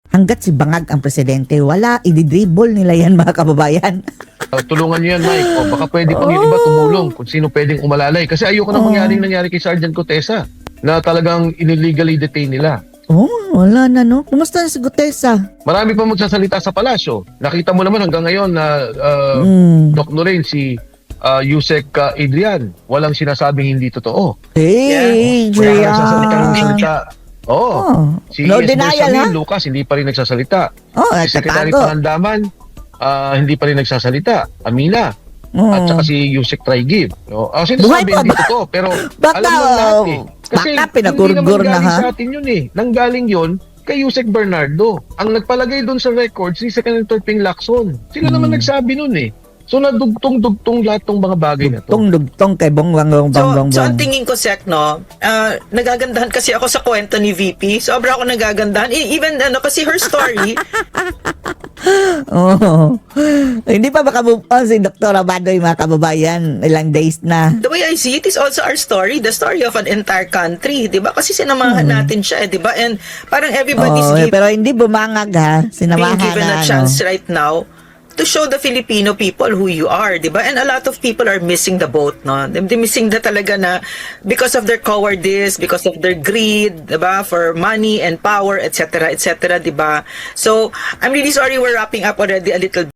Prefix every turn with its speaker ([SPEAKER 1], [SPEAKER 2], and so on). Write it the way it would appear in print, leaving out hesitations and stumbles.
[SPEAKER 1] hanggat si Bangag ang presidente, wala, ididribble nila yan mga kababayan.
[SPEAKER 2] Tulungan niyo yan, Mike. O baka pwede pang yung iba tumulong kung sino pwedeng umalalay. Kasi ayoko na mangyaring nangyari kay Sergeant Cotesa na talagang illegally detain nila.
[SPEAKER 1] Wala na no. Kumusta na si Gutesa?
[SPEAKER 2] Marami pa magsasalita sa palasyo. Nakita mo naman hanggang ngayon na Doc Lorraine, si Yusek Adrian, walang sinasabing hindi totoo.
[SPEAKER 1] Hey,
[SPEAKER 2] Wala
[SPEAKER 1] Adrian.
[SPEAKER 2] nagsasalita ng salita. Si
[SPEAKER 1] No
[SPEAKER 2] ES
[SPEAKER 1] denial,
[SPEAKER 2] Bersamin,
[SPEAKER 1] ha?
[SPEAKER 2] Lucas, hindi pa rin nagsasalita. Si Secretary
[SPEAKER 1] nagtatago.
[SPEAKER 2] Pangandaman, hindi pa rin nagsasalita. Amina. At saka si Yusek Traigib.
[SPEAKER 1] Buhay
[SPEAKER 2] Sinasabi
[SPEAKER 1] pa
[SPEAKER 2] hindi
[SPEAKER 1] ba?
[SPEAKER 2] totoo, pero
[SPEAKER 1] Baka,
[SPEAKER 2] alam mo lahat eh. Kasi
[SPEAKER 1] baka
[SPEAKER 2] hindi
[SPEAKER 1] pinagurgur
[SPEAKER 2] naman
[SPEAKER 1] na,
[SPEAKER 2] galing
[SPEAKER 1] ha?
[SPEAKER 2] sa atin yun eh. Nanggaling yun kay Yusek Bernardo. Ang nagpalagay doon sa record, si Senator Ping Lacson. Sila naman nagsabi nun eh. So nadugtong-dugtong lahat ng mga bagay na to.
[SPEAKER 1] Dugtong kay Bongbong.
[SPEAKER 3] So ang tingin ko, Sek, no, nagagandahan kasi ako sa kwento ni VP. Sobra ako nagagandahan. Even, kasi her story,
[SPEAKER 1] Hindi pa makamove on si Dr. Abadoy mga kababayan. Ilang days na.
[SPEAKER 3] the way I see it is also our story, the story of an entire country, di ba? Kasi sinamahan natin siya, di ba? And parang everybody's
[SPEAKER 1] Pero hindi bumangag ha.
[SPEAKER 3] being
[SPEAKER 1] Sinamahan
[SPEAKER 3] given
[SPEAKER 1] na
[SPEAKER 3] a chance right now to show the Filipino people who you are, di ba? And a lot of people are missing the boat, no? They're missing the talaga na because of their cowardice, because of their greed, di ba? For money and power, etc., etc., di ba? So, I'm really sorry we're wrapping up already a little